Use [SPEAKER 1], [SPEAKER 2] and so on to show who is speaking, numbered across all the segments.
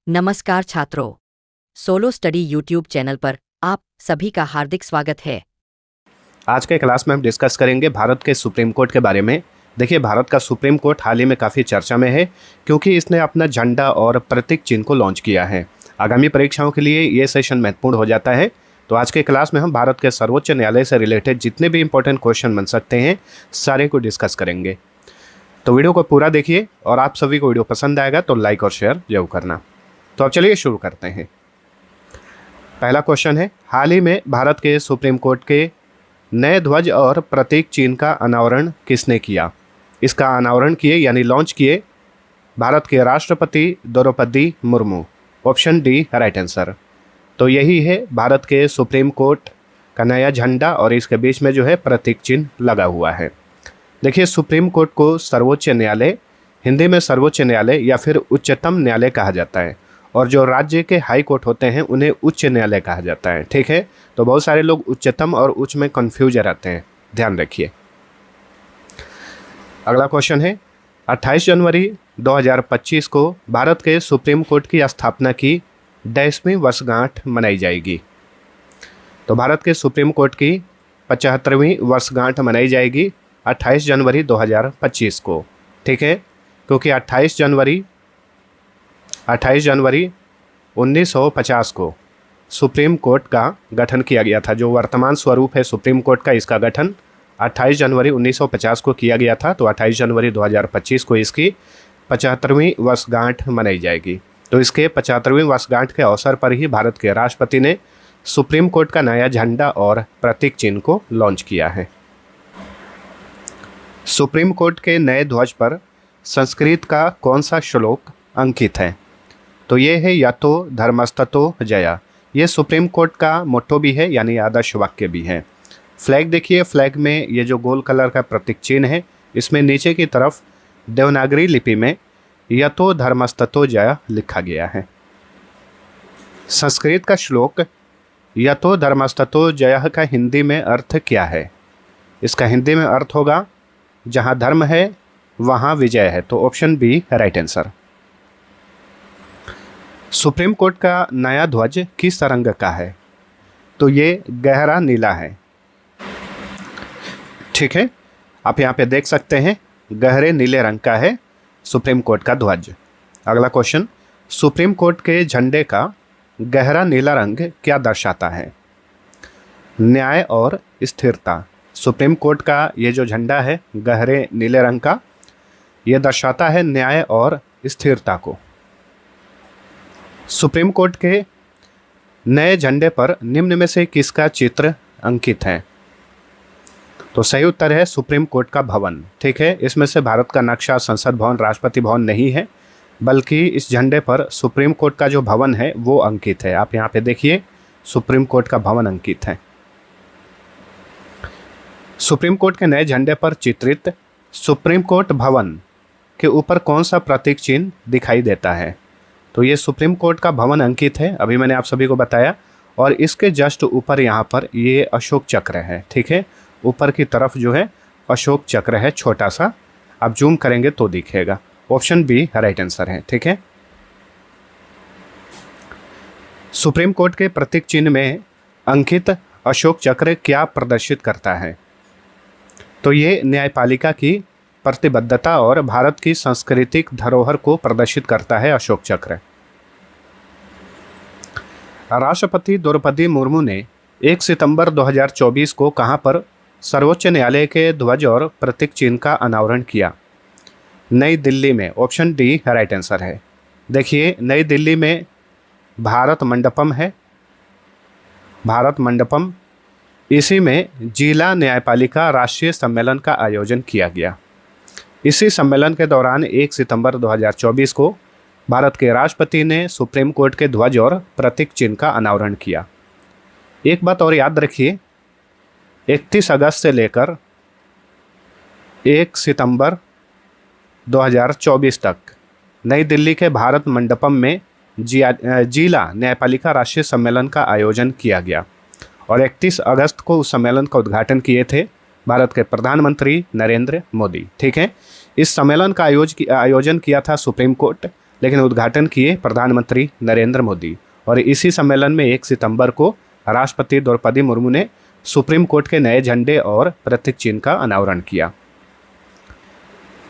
[SPEAKER 1] नमस्कार छात्रों, solo study YouTube channel पर आप सभी का हार्दिक स्वागत है।
[SPEAKER 2] आज के क्लास में हम डिस्कस करेंगे भारत के सुप्रीम कोर्ट के बारे में। देखिए, भारत का सुप्रीम कोर्ट हाल ही में काफ़ी चर्चा में है क्योंकि इसने अपना झंडा और प्रतीक चिन्ह को लॉन्च किया है। आगामी परीक्षाओं के लिए ये सेशन महत्वपूर्ण हो जाता है। तो आज के क्लास में हम भारत के सर्वोच्च न्यायालय से रिलेटेड जितने भी इंपॉर्टेंट क्वेश्चन बन सकते हैं सारे को डिस्कस करेंगे। तो वीडियो को पूरा देखिए और आप सभी को वीडियो पसंद आएगा तो लाइक और शेयर जरूर करना। तो अब चलिए शुरू करते हैं। पहला क्वेश्चन है, हाल ही में भारत के सुप्रीम कोर्ट के नए ध्वज और प्रतीक चिन्ह का अनावरण किसने किया? इसका अनावरण किए यानी लॉन्च किए भारत के राष्ट्रपति Droupadi Murmu. Option D right answer. तो यही है भारत के सुप्रीम कोर्ट का नया झंडा और इसके बीच में जो है प्रतीक चिन्ह लगा हुआ है। देखिए, सुप्रीम कोर्ट को सर्वोच्च न्यायालय, हिंदी में सर्वोच्च न्यायालय या फिर उच्चतम न्यायालय कहा जाता है, और जो राज्य के हाई कोर्ट होते हैं उन्हें उच्च न्यायालय कहा जाता है। ठीक है, तो बहुत सारे लोग उच्चतम और उच्च में कन्फ्यूज रहते हैं, ध्यान रखिए। अगला क्वेश्चन है, 28 जनवरी 2025 को भारत के सुप्रीम कोर्ट की स्थापना की 10वीं वर्षगांठ मनाई जाएगी। तो भारत के सुप्रीम कोर्ट की 75वीं वर्षगांठ मनाई जाएगी 28 जनवरी 2025 को। ठीक है, क्योंकि 28 जनवरी 1950 को सुप्रीम कोर्ट का गठन किया गया था। जो वर्तमान स्वरूप है सुप्रीम कोर्ट का, इसका गठन 28 जनवरी 1950 को किया गया था। तो 28 जनवरी 2025 को इसकी 75वीं वर्षगांठ मनाई जाएगी। तो इसके 75वीं वर्षगांठ के अवसर पर ही भारत के राष्ट्रपति ने सुप्रीम कोर्ट का नया झंडा और प्रतीक चिन्ह को लॉन्च किया है। सुप्रीम कोर्ट के नए ध्वज पर संस्कृत का कौन सा श्लोक अंकित है? तो ये है यतो धर्मस्ततो जया। ये सुप्रीम कोर्ट का मोट्टो भी है यानी आदर्श वाक्य भी है। फ्लैग देखिए, फ्लैग में ये जो गोल कलर का प्रतीक चिन्ह है, इसमें नीचे की तरफ देवनागरी लिपि में यतो धर्मस्ततो जया लिखा गया है। संस्कृत का श्लोक यतो धर्मस्ततो जया का हिंदी में अर्थ क्या है? इसका हिंदी में अर्थ होगा, जहाँ धर्म है वहाँ विजय है। तो option B right answer. Supreme court का नया ध्वज किस रंग का है? तो ये गहरा नीला है। ठीक है, आप यहाँ पे देख सकते हैं गहरे नीले रंग का है सुप्रीम कोर्ट का ध्वज। अगला क्वेश्चन, सुप्रीम कोर्ट के झंडे का गहरा नीला रंग क्या दर्शाता है? न्याय और स्थिरता। सुप्रीम कोर्ट का ये जो झंडा है गहरे नीले रंग का, ये दर्शाता है न्याय और स्थिरता को। सुप्रीम कोर्ट के नए झंडे पर निम्न में से किसका चित्र अंकित है? तो सही उत्तर है सुप्रीम कोर्ट का भवन। ठीक है, इसमें से भारत का नक्शा, संसद भवन, राष्ट्रपति भवन नहीं है, बल्कि इस झंडे पर सुप्रीम कोर्ट का जो भवन है वो अंकित है। आप यहाँ पे देखिए, सुप्रीम कोर्ट का भवन अंकित है। सुप्रीम कोर्ट के नए झंडे पर चित्रित सुप्रीम कोर्ट भवन के ऊपर कौन सा प्रतीक चिन्ह दिखाई देता है? तो ये सुप्रीम कोर्ट का भवन अंकित है, अभी मैंने आप सभी को बताया, और इसके जस्ट ऊपर यहाँ पर ये अशोक चक्र है। ठीक है, ऊपर की तरफ जो है अशोक चक्र है, छोटा सा, आप जूम करेंगे तो दिखेगा। ऑप्शन बी राइट आंसर है। ठीक है, सुप्रीम कोर्ट के प्रतीक चिन्ह में अंकित अशोक चक्र क्या प्रदर्शित करता है? तो ये न्यायपालिका की प्रतिबद्धता और भारत की सांस्कृतिक धरोहर को प्रदर्शित करता है अशोक चक्र। राष्ट्रपति द्रौपदी मुर्मू ने 1 सितंबर 2024 को कहां पर सर्वोच्च न्यायालय के ध्वज और प्रतीक चिन्ह का अनावरण किया? नई दिल्ली में। ऑप्शन डी राइट आंसर है। देखिए, नई दिल्ली में भारत मंडपम है, भारत मंडपम, इसी में जिला न्यायपालिका राष्ट्रीय सम्मेलन का आयोजन किया गया। इसी सम्मेलन के दौरान 1 सितंबर 2024 को भारत के राष्ट्रपति ने सुप्रीम कोर्ट के ध्वज और प्रतीक चिन्ह का अनावरण किया। एक बात और याद रखिए, 31 अगस्त से लेकर 1 सितंबर 2024 तक नई दिल्ली के भारत मंडपम में जिला न्यायपालिका राष्ट्रीय सम्मेलन का आयोजन किया गया, और 31 अगस्त को उस सम्मेलन का उद्घाटन किए थे भारत के प्रधानमंत्री नरेंद्र मोदी। ठीक है, इस सम्मेलन का आयोजन किया था सुप्रीम कोर्ट लेकिन उद्घाटन किए प्रधानमंत्री नरेंद्र मोदी। और इसी सम्मेलन में 1 सितंबर को राष्ट्रपति द्रौपदी मुर्मू ने सुप्रीम कोर्ट के नए झंडे और प्रतीक चिन्ह का अनावरण किया।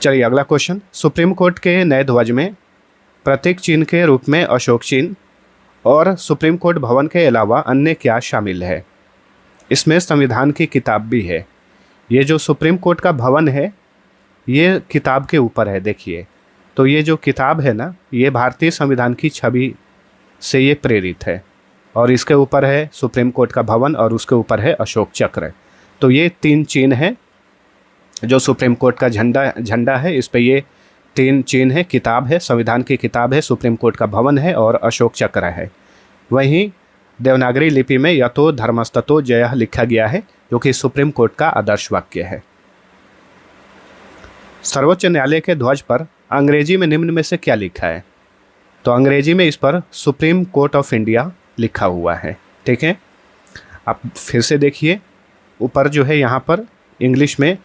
[SPEAKER 2] चलिए अगला क्वेश्चन, सुप्रीम कोर्ट के नए ध्वज में प्रतीक चिन्ह के रूप में अशोक चिन्ह और सुप्रीम कोर्ट भवन के अलावा अन्य क्या शामिल है? इसमें संविधान की किताब भी है। ये जो सुप्रीम कोर्ट का भवन है ये किताब के ऊपर है, देखिए। तो ये जो किताब है ना, ये भारतीय संविधान की छवि से ये प्रेरित है और इसके ऊपर है सुप्रीम कोर्ट का भवन और उसके ऊपर है अशोक चक्र। तो ये 3 चिन्ह हैं जो सुप्रीम कोर्ट का झंडा है, इस पे ये 3 चिन्ह है, किताब है, संविधान की किताब है, सुप्रीम कोर्ट का भवन है और अशोक चक्र है। वहीं देवनागरी लिपि में यतो धर्मस्ततो जयः लिखा गया है जो कि सुप्रीम कोर्ट का आदर्श वाक्य है। सर्वोच्च न्यायालय के ध्वज पर अंग्रेजी में निम्न में से क्या लिखा है? तो अंग्रेजी में इस पर सुप्रीम कोर्ट ऑफ इंडिया लिखा हुआ है, ठीक है। आप फिर से देखिए, ऊपर जो है यहाँ पर इंग्लिश में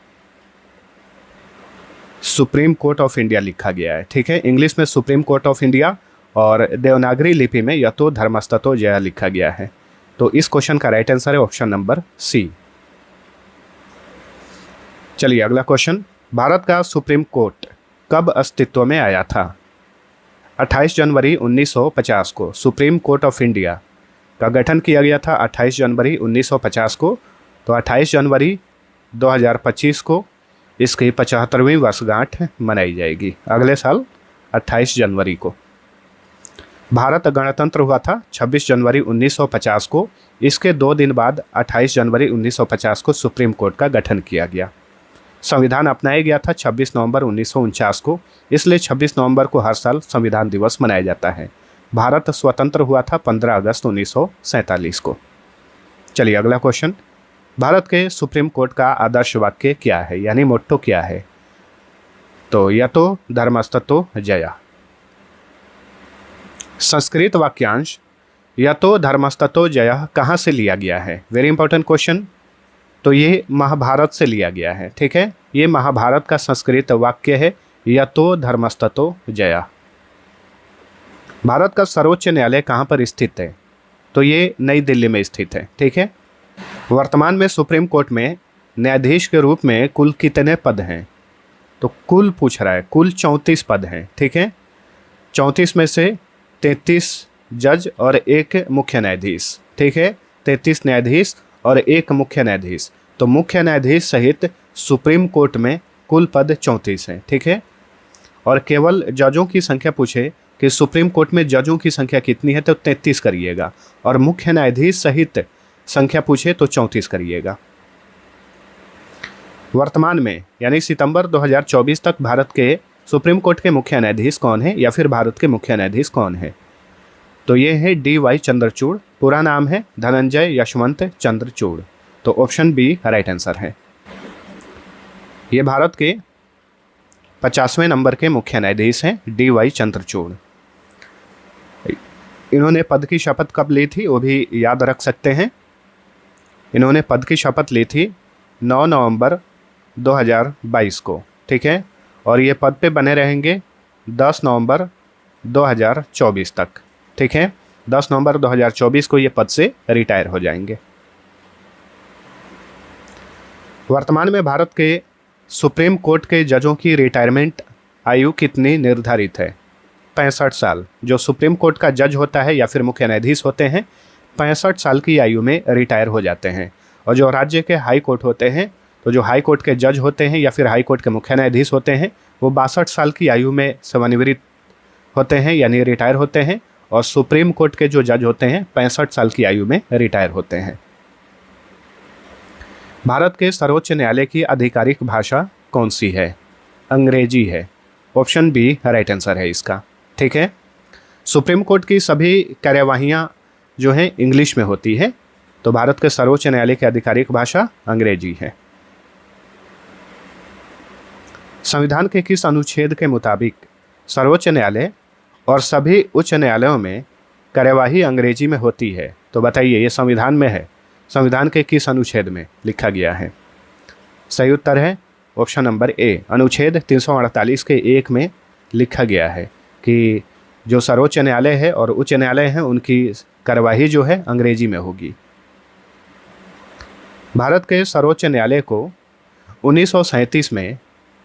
[SPEAKER 2] सुप्रीम कोर्ट ऑफ इंडिया लिखा गया है, ठीक है। इंग्लिश में सुप्रीम कोर्ट ऑफ इंडिया और देवनागरी लिपि में यतो धर्मस्ततो जयः लिखा गया है। तो इस क्वेश्चन का राइट आंसर है ऑप्शन नंबर सी। चलिए अगला क्वेश्चन, भारत का सुप्रीम कोर्ट कब अस्तित्व में आया था? 28 जनवरी 1950 को सुप्रीम कोर्ट ऑफ इंडिया का गठन किया गया था, 28 जनवरी 1950 को। तो 28 जनवरी 2025 को इसकी 75वीं वर्षगांठ मनाई जाएगी, अगले साल 28 जनवरी को। भारत गणतंत्र हुआ था 26 जनवरी 1950 को। इसके 2 दिन बाद 28 जनवरी 1950 को सुप्रीम कोर्ट का गठन किया गया। संविधान अपनाया गया था 26 नवंबर 1949 को, इसलिए 26 नवंबर को हर साल संविधान दिवस मनाया जाता है। भारत स्वतंत्र हुआ था 15 अगस्त 1947 को। चलिए अगला क्वेश्चन, भारत के सुप्रीम कोर्ट का आदर्श वाक्य क्या है, यानी मोट्टो क्या है? तो यतो धर्मस्ततो जयः। संस्कृत वाक्यांश यतो धर्मस्ततो जयः कहाँ से लिया गया है? Very important question. तो ये महाभारत से लिया गया है, ठीक है। ये महाभारत का संस्कृत वाक्य है, यतो धर्मस्ततो जयः। भारत का सर्वोच्च न्यायालय कहाँ पर स्थित है? तो ये नई दिल्ली में स्थित है, ठीक है। वर्तमान में सुप्रीम कोर्ट में न्यायाधीश के रूप में कुल कितने पद हैं? तो कुल पूछ रहा है, कुल 34 पद हैं, ठीक है। 34 में से 33 जज और 1 मुख्य न्यायाधीश, ठीक है। 33 न्यायाधीश और 1 मुख्य न्यायाधीश। तो मुख्य न्यायाधीश सहित सुप्रीम कोर्ट में कुल पद 34 हैं, ठीक है। और केवल जजों की संख्या पूछे कि सुप्रीम कोर्ट में जजों की संख्या कितनी है, तो 33 करिएगा। और मुख्य न्यायाधीश सहित संख्या पूछे तो 34 करिएगा। वर्तमान में यानी सितंबर 2024 तक भारत के सुप्रीम कोर्ट के मुख्य न्यायाधीश कौन है, या फिर भारत के मुख्य न्यायाधीश कौन है? तो ये है DY चंद्रचूड़, पूरा नाम है धनंजय यशवंत चंद्रचूड़। तो ऑप्शन बी राइट आंसर है। ये भारत के 50वें नंबर के मुख्य न्यायाधीश हैं DY चंद्रचूड़। इन्होंने पद की शपथ कब ली थी वो भी याद रख सकते हैं। इन्होंने पद की शपथ ली थी 9 नवंबर 2022 को, ठीक है। और ये पद पे बने रहेंगे 10 नवंबर 2024 तक, ठीक है। 10 नवंबर 2024 को ये पद से रिटायर हो जाएंगे। वर्तमान में भारत के सुप्रीम कोर्ट के जजों की रिटायरमेंट आयु कितनी निर्धारित है? 65 साल। जो सुप्रीम कोर्ट का जज होता है या फिर मुख्य न्यायाधीश होते हैं 65 साल की आयु में रिटायर हो जाते हैं। और जो राज्य के हाई कोर्ट होते हैं, तो जो हाई कोर्ट के जज होते हैं या फिर हाई कोर्ट के मुख्य न्यायाधीश होते हैं वो 62 साल की आयु में सेवानिवृत्त होते हैं यानी रिटायर होते हैं। और सुप्रीम कोर्ट के जो जज होते हैं 65 साल की आयु में रिटायर होते हैं। भारत के सर्वोच्च न्यायालय की आधिकारिक भाषा कौन सी है? अंग्रेजी है। ऑप्शन बी राइट आंसर है इसका, ठीक है। सुप्रीम कोर्ट की सभी कार्यवाहियाँ जो हैं इंग्लिश में होती है। तो भारत के सर्वोच्च न्यायालय की आधिकारिक भाषा अंग्रेजी है। संविधान के किस अनुच्छेद के मुताबिक सर्वोच्च न्यायालय और सभी उच्च न्यायालयों में कार्यवाही अंग्रेजी में होती है? तो बताइए, ये संविधान में है, संविधान के किस अनुच्छेद में लिखा गया है? सही उत्तर है ऑप्शन नंबर ए, अनुच्छेद 348 के 1 में लिखा गया है कि जो सर्वोच्च न्यायालय है और उच्च न्यायालय है उनकी कार्यवाही जो है अंग्रेजी में होगी। भारत के सर्वोच्च न्यायालय को 1937 में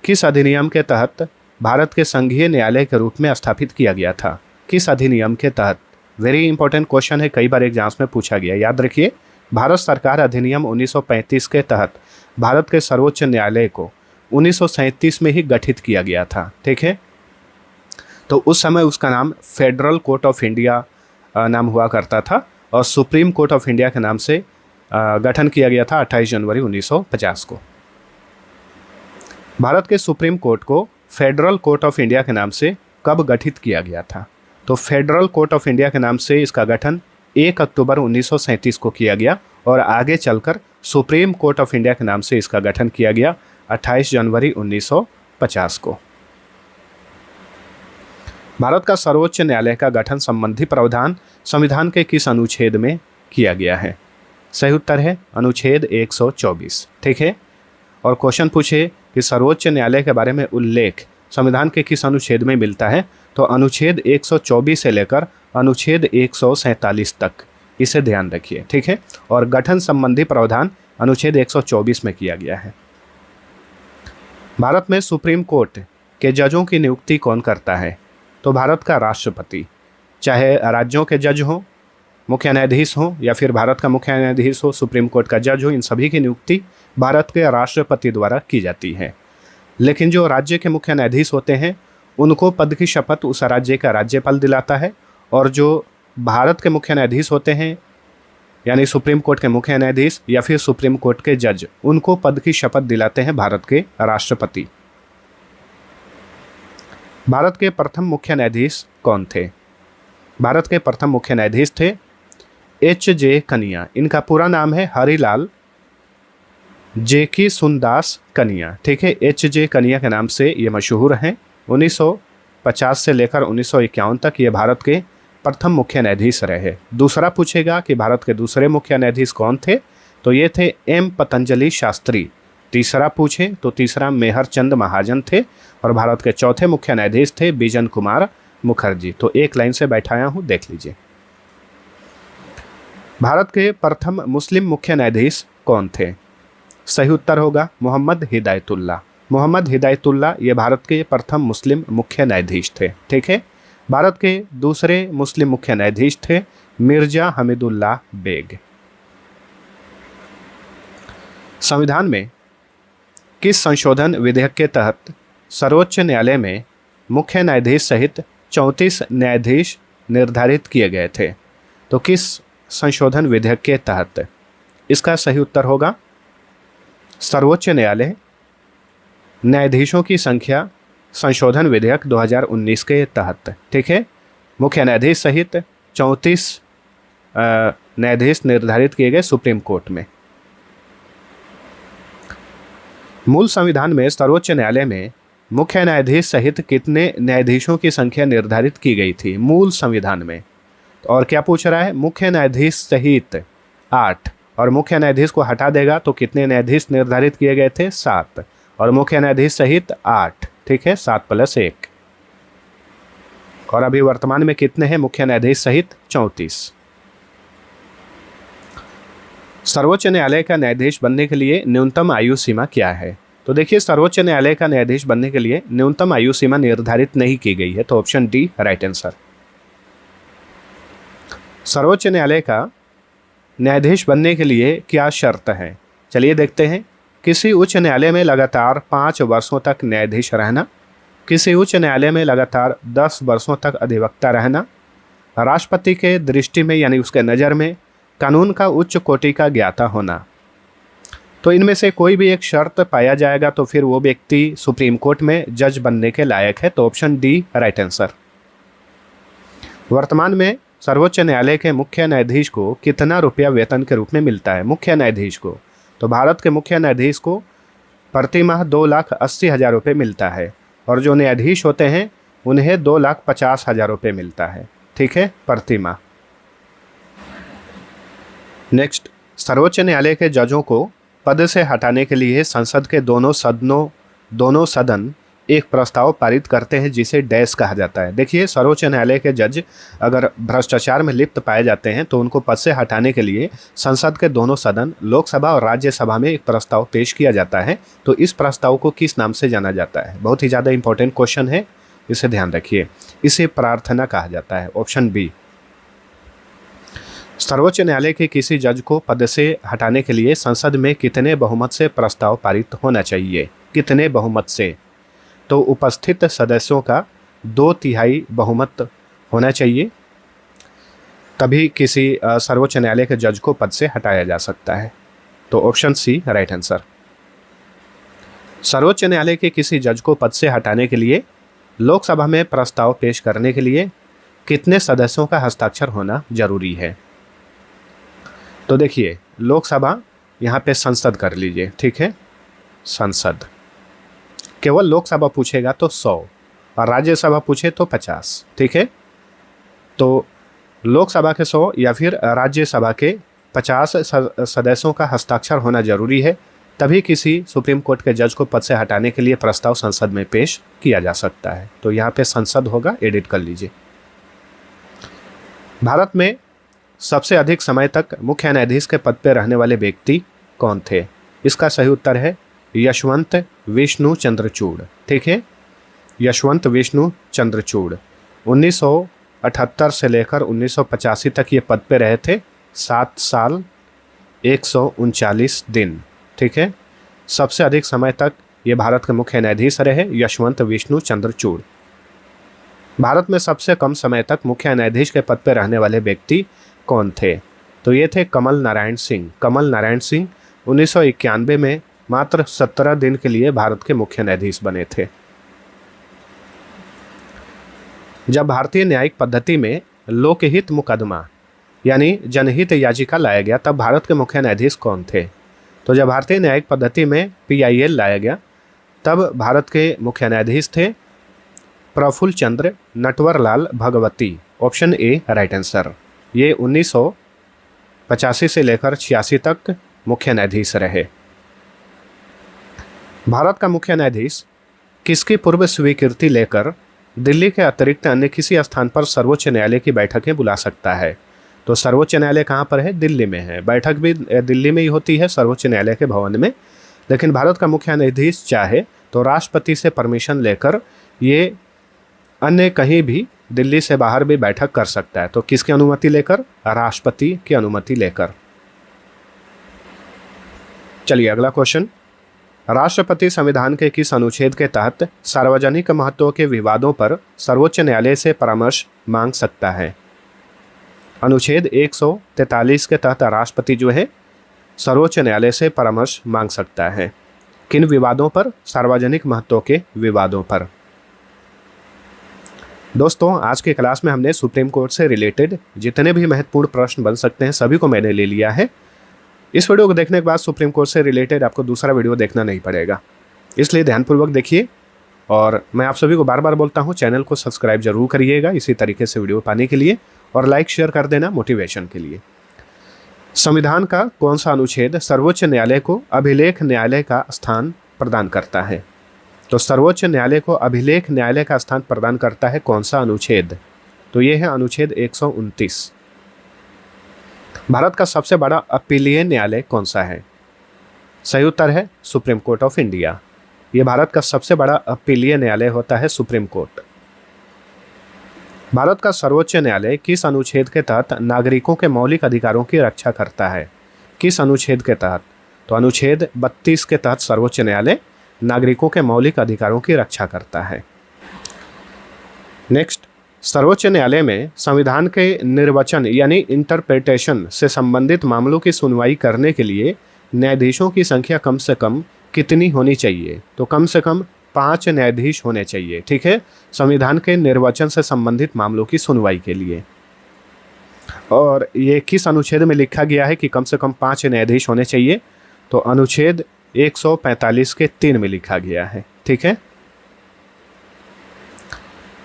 [SPEAKER 2] किस अधिनियम के तहत भारत के संघीय न्यायालय के रूप में स्थापित किया गया था? किस अधिनियम के तहत? वेरी इंपॉर्टेंट क्वेश्चन है, कई बार एग्जाम्स में पूछा गया। याद रखिए, भारत सरकार अधिनियम 1935 के तहत भारत के सर्वोच्च न्यायालय को 1937 में ही गठित किया गया था। ठीक है, तो उस समय उसका नाम फेडरल कोर्ट ऑफ इंडिया नाम हुआ करता था और सुप्रीम कोर्ट ऑफ इंडिया के नाम से गठन किया गया था 28 जनवरी 1950 को। भारत के सुप्रीम कोर्ट को फेडरल कोर्ट ऑफ इंडिया के नाम से कब गठित किया गया था? तो फेडरल कोर्ट ऑफ इंडिया के नाम से इसका गठन 1 अक्टूबर 1937 को किया गया और आगे चलकर सुप्रीम कोर्ट ऑफ इंडिया के नाम से इसका गठन किया गया 28 जनवरी 1950 को। भारत का सर्वोच्च न्यायालय का गठन संबंधी प्रावधान संविधान के किस अनुच्छेद में किया गया है? सही उत्तर है अनुच्छेद 124। ठीक है, और क्वेश्चन पूछे कि सर्वोच्च न्यायालय के बारे में उल्लेख संविधान के किस अनुच्छेद में मिलता है? तो अनुच्छेद 124 से लेकर अनुच्छेद 147 तक, इसे ध्यान रखिए। ठीक है, और गठन संबंधी प्रावधान अनुच्छेद 124 में किया गया है। भारत में सुप्रीम कोर्ट के जजों की नियुक्ति कौन करता है? तो भारत का राष्ट्रपति, चाहे राज्यों के जज हों, मुख्य न्यायाधीश हों या फिर भारत का मुख्य न्यायाधीश हो, सुप्रीम कोर्ट का जज हो, इन सभी की नियुक्ति भारत के राष्ट्रपति द्वारा की जाती है। लेकिन जो राज्य के मुख्य न्यायाधीश होते हैं उनको पद की शपथ उस राज्य का राज्यपाल दिलाता है, और जो भारत के मुख्य न्यायाधीश होते हैं यानी सुप्रीम कोर्ट के मुख्य न्यायाधीश या फिर सुप्रीम कोर्ट के जज, उनको पद की शपथ दिलाते हैं भारत के राष्ट्रपति। भारत के प्रथम मुख्य न्यायाधीश कौन थे? भारत के प्रथम मुख्य न्यायाधीश थे H.J. कनिया। इनका पूरा नाम है हरिलाल जेकी सुनदास कनिया। ठीक है, H.J. कनिया के नाम से ये मशहूर हैं। 1950 से लेकर 1951 तक ये भारत के प्रथम मुख्य न्यायाधीश रहे। दूसरा पूछेगा कि भारत के दूसरे मुख्य न्यायाधीश कौन थे? तो ये थे M. पतंजलि शास्त्री। तीसरा पूछे तो तीसरा मेहर चंद महाजन थे, और भारत के चौथे मुख्य न्यायाधीश थे बिजन कुमार मुखर्जी। तो एक लाइन से बैठाया हूँ, देख लीजिए। भारत के प्रथम मुस्लिम मुख्य न्यायाधीश कौन थे? सही उत्तर होगा मोहम्मद हिदायतुल्लाह। मोहम्मद हिदायतुल्लाह ये भारत के प्रथम मुस्लिम मुख्य न्यायाधीश थे। ठीक है, भारत के दूसरे मुस्लिम मुख्य न्यायाधीश थे मिर्जा हमीदुल्लाह बेग। संविधान में किस संशोधन विधेयक के तहत सर्वोच्च न्यायालय में मुख्य न्यायाधीश सहित 34 न्यायाधीश निर्धारित किए गए थे? तो किस संशोधन विधेयक के तहत? इसका सही उत्तर होगा सर्वोच्च न्यायालय न्यायाधीशों की संख्या संशोधन विधेयक 2019 के तहत। ठीक है, मुख्य न्यायाधीश सहित 34 न्यायाधीश निर्धारित किए गए सुप्रीम कोर्ट में। मूल संविधान में सर्वोच्च न्यायालय में मुख्य न्यायाधीश सहित कितने न्यायाधीशों की संख्या निर्धारित की गई थी मूल संविधान में? और क्या पूछ रहा है? मुख्य न्यायाधीश सहित 8, और मुख्य न्यायाधीश को हटा देगा तो कितने न्यायाधीश निर्धारित किए गए थे? 7, और मुख्य न्यायाधीश सहित 8। ठीक है, 7 + 1, और अभी वर्तमान में कितने हैं मुख्य न्यायाधीश सहित? 34। सर्वोच्च न्यायालय का न्यायाधीश बनने के लिए न्यूनतम आयु सीमा क्या है? तो देखिए, सर्वोच्च न्यायालय का न्यायाधीश बनने के लिए न्यूनतम आयु सीमा निर्धारित नहीं की गई है, तो ऑप्शन डी राइट आंसर। सर्वोच्च न्यायालय का न्यायाधीश बनने के लिए क्या शर्त है? चलिए देखते हैं। किसी उच्च न्यायालय में लगातार 5 वर्षों तक न्यायाधीश रहना, किसी उच्च न्यायालय में लगातार 10 वर्षों तक अधिवक्ता रहना, राष्ट्रपति के दृष्टि में यानी उसके नज़र में कानून का उच्च कोटि का ज्ञाता होना। तो इनमें से कोई भी एक शर्त पाया जाएगा तो फिर वो व्यक्ति सुप्रीम कोर्ट में जज बनने के लायक है, तो ऑप्शन डी राइट आंसर। वर्तमान में सर्वोच्च न्यायालय के मुख्य न्यायाधीश को कितना रुपया वेतन के रूप में मिलता है? मुख्य न्यायाधीश को, तो भारत के मुख्य न्यायाधीश को प्रति माह 2,80,000 रुपये मिलता है, और जो न्यायाधीश होते हैं उन्हें 2,50,000 रुपये मिलता है। ठीक है, प्रति माह। नेक्स्ट, सर्वोच्च न्यायालय के जजों को पद से हटाने के लिए संसद के दोनों सदन एक प्रस्ताव पारित करते हैं जिसे डैश कहा जाता है। देखिए, सर्वोच्च न्यायालय के जज अगर भ्रष्टाचार में लिप्त पाए जाते हैं तो उनको पद से हटाने के लिए संसद के दोनों सदन, लोकसभा और राज्यसभा में एक प्रस्ताव पेश किया जाता है। तो इस प्रस्ताव को किस नाम से जाना जाता है? बहुत ही ज़्यादा इंपॉर्टेंट क्वेश्चन है, इसे ध्यान रखिए। इसे प्रार्थना कहा जाता है, ऑप्शन बी। सर्वोच्च न्यायालय के किसी जज को पद से हटाने के लिए संसद में कितने बहुमत से प्रस्ताव पारित होना चाहिए? कितने बहुमत से? तो उपस्थित सदस्यों का 2/3 बहुमत होना चाहिए, तभी किसी सर्वोच्च न्यायालय के जज को पद से हटाया जा सकता है। तो ऑप्शन सी राइट आंसर। सर्वोच्च न्यायालय के किसी जज को पद से हटाने के लिए लोकसभा में प्रस्ताव पेश करने के लिए कितने सदस्यों का हस्ताक्षर होना जरूरी है? तो देखिए, लोकसभा यहाँ पे संसद कर लीजिए, ठीक है, संसद। केवल लोकसभा पूछेगा तो 100 और राज्यसभा पूछे तो 50, ठीक है। तो लोकसभा के 100 या फिर राज्यसभा के 50 सदस्यों का हस्ताक्षर होना जरूरी है, तभी किसी सुप्रीम कोर्ट के जज को पद से हटाने के लिए प्रस्ताव संसद में पेश किया जा सकता है। तो यहाँ पे संसद होगा, एडिट कर लीजिए। भारत में सबसे अधिक समय तक मुख्य न्यायाधीश के पद पर रहने वाले व्यक्ति कौन थे? इसका सही उत्तर है यशवंत विष्णु चंद्रचूड़, ठीक है, यशवंत विष्णु चंद्रचूड़। 1978 से लेकर 1985 तक ये पद पे रहे थे, 7 साल 139 दिन, ठीक है। सबसे अधिक समय तक ये भारत के मुख्य न्यायाधीश रहे यशवंत विष्णु चंद्रचूड़। भारत में सबसे कम समय तक मुख्य न्यायाधीश के पद पर रहने वाले व्यक्ति कौन थे? तो ये थे कमल नारायण सिंह। कमल नारायण सिंह 1991 में मात्र 17 दिन के लिए भारत के मुख्य न्यायाधीश बने थे। जब भारतीय न्यायिक पद्धति में लोकहित मुकदमा यानी जनहित याचिका लाया गया तब भारत के मुख्य न्यायाधीश कौन थे? तो जब भारतीय न्यायिक पद्धति में PIL लाया गया तब भारत के मुख्य न्यायाधीश थे Prafulla Chandra Natwarlal Bhagwati, option A right answer. ये 1985 से लेकर 86 तक मुख्य न्यायाधीश रहे। भारत का मुख्य न्यायाधीश किसकी पूर्व स्वीकृति लेकर दिल्ली के अतिरिक्त अन्य किसी स्थान पर सर्वोच्च न्यायालय की बैठकें बुला सकता है? तो सर्वोच्च न्यायालय कहाँ पर है? दिल्ली में है। बैठक भी दिल्ली में ही होती है, सर्वोच्च न्यायालय के भवन में। लेकिन भारत का मुख्य न्यायाधीश चाहे तो राष्ट्रपति से परमिशन लेकर ये अन्य कहीं भी दिल्ली से बाहर भी बैठक कर सकता है। तो किसकी अनुमति लेकर? राष्ट्रपति की अनुमति लेकर। चलिए अगला क्वेश्चन। राष्ट्रपति संविधान के किस अनुच्छेद के तहत सार्वजनिक महत्व के विवादों पर सर्वोच्च न्यायालय से परामर्श मांग सकता है? अनुच्छेद 143 के तहत राष्ट्रपति जो है सर्वोच्च न्यायालय से परामर्श मांग सकता है। किन विवादों पर? सार्वजनिक महत्व के विवादों पर। दोस्तों, आज के क्लास में हमने सुप्रीम कोर्ट से रिलेटेड जितने भी महत्वपूर्ण प्रश्न बन सकते हैं सभी को मैंने ले लिया है। इस वीडियो को देखने के बाद सुप्रीम कोर्ट से रिलेटेड आपको दूसरा वीडियो देखना नहीं पड़ेगा, इसलिए ध्यानपूर्वक देखिए। और मैं आप सभी को बार बार बोलता हूं, चैनल को सब्सक्राइब जरूर करिएगा इसी तरीके से वीडियो पाने के लिए, और लाइक शेयर कर देना मोटिवेशन के लिए। संविधान का कौन सा अनुच्छेद सर्वोच्च न्यायालय को अभिलेख न्यायालय का स्थान प्रदान करता है? तो सर्वोच्च न्यायालय को अभिलेख न्यायालय का स्थान प्रदान करता है कौन सा अनुच्छेद? तो ये है अनुच्छेद 129। भारत का सबसे बड़ा अपीलीय न्यायालय कौन सा है? सही उत्तर है सुप्रीम कोर्ट ऑफ इंडिया। ये भारत का सबसे बड़ा अपीलीय न्यायालय होता है सुप्रीम कोर्ट। भारत का सर्वोच्च न्यायालय किस अनुच्छेद के तहत नागरिकों के मौलिक अधिकारों की रक्षा करता है? किस अनुच्छेद के तहत? तो अनुच्छेद 32 के तहत सर्वोच्च न्यायालय नागरिकों के मौलिक अधिकारों की रक्षा करता है। नेक्स्ट, सर्वोच्च न्यायालय में संविधान के निर्वचन यानी इंटरप्रिटेशन से संबंधित मामलों की सुनवाई करने के लिए न्यायाधीशों की संख्या कम से कम कितनी होनी चाहिए? तो कम से कम 5 न्यायाधीश होने चाहिए, ठीक है, संविधान के निर्वचन से संबंधित मामलों की सुनवाई के लिए। और ये किस अनुच्छेद में लिखा गया है कि कम से कम 5 न्यायाधीश होने चाहिए? तो अनुच्छेद 145 के 3 में लिखा गया है, ठीक है।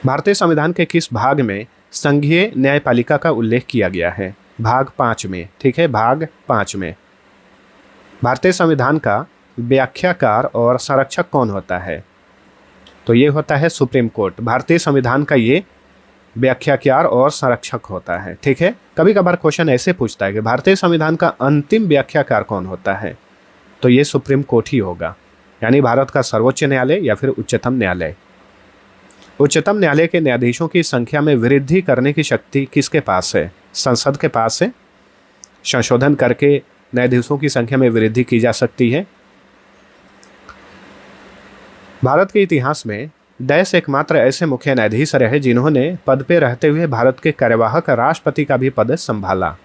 [SPEAKER 2] भारतीय संविधान के किस भाग में संघीय न्यायपालिका का उल्लेख किया गया है? भाग 5 में, ठीक है, भाग 5 में। भारतीय संविधान का व्याख्याकार और संरक्षक कौन होता है? तो ये होता है सुप्रीम कोर्ट। भारतीय संविधान का ये व्याख्याकार और संरक्षक होता है। ठीक है, कभी कभार क्वेश्चन ऐसे पूछता है कि भारतीय संविधान का अंतिम व्याख्याकार कौन होता है, तो ये सुप्रीम कोर्ट ही होगा, यानी भारत का सर्वोच्च न्यायालय या फिर उच्चतम न्यायालय। उच्चतम न्यायालय के न्यायाधीशों की संख्या में वृद्धि करने की शक्ति किसके पास है? संसद के पास है। संशोधन करके न्यायाधीशों की संख्या में वृद्धि की जा सकती है। भारत के इतिहास में डैश एकमात्र ऐसे मुख्य न्यायाधीश रहे जिन्होंने पद पे रहते हुए भारत के कार्यवाहक राष्ट्रपति का भी पद संभाला।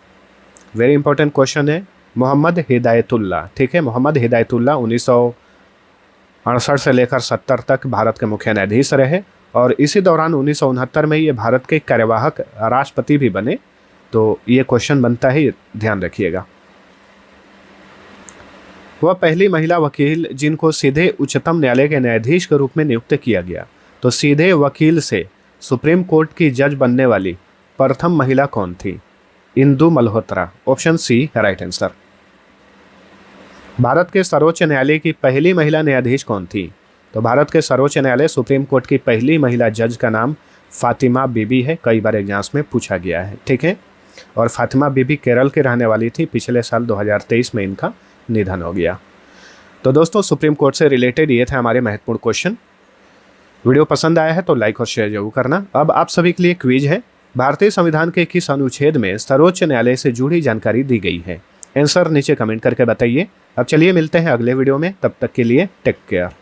[SPEAKER 2] वेरी इंपॉर्टेंट क्वेश्चन है। मोहम्मद हिदायतुल्लाह। ठीक है, मोहम्मद हिदायतुल्लाह 1968 से लेकर 70 तक भारत के मुख्य न्यायाधीश रहे और इसी दौरान 1969 में ये भारत के कार्यवाहक राष्ट्रपति भी बने। तो ये क्वेश्चन बनता है, ध्यान रखिएगा। वह पहली महिला वकील जिनको सीधे उच्चतम न्यायालय के न्यायाधीश के रूप में नियुक्त किया गया। तो सीधे वकील से सुप्रीम कोर्ट की जज बनने वाली प्रथम महिला कौन थी? इंदु मल्होत्रा। ऑप्शन सी है राइट आंसर। भारत के सर्वोच्च न्यायालय की पहली महिला न्यायाधीश कौन थी? तो भारत के सर्वोच्च न्यायालय सुप्रीम कोर्ट की पहली महिला जज का नाम फातिमा बीबी है। कई बार एग्जाम्स में पूछा गया है। ठीक है, और फातिमा बीबी केरल की रहने वाली थी। पिछले साल 2023 में इनका निधन हो गया। तो दोस्तों, सुप्रीम कोर्ट से रिलेटेड ये थे हमारे महत्वपूर्ण क्वेश्चन। वीडियो पसंद आया है तो लाइक और शेयर जरूर करना। अब आप सभी के लिए क्विज है। भारतीय संविधान के किस अनुच्छेद में सर्वोच्च न्यायालय से जुड़ी जानकारी दी गई है? आंसर नीचे कमेंट करके बताइए। अब चलिए मिलते हैं अगले वीडियो में, तब तक के लिए टेक केयर।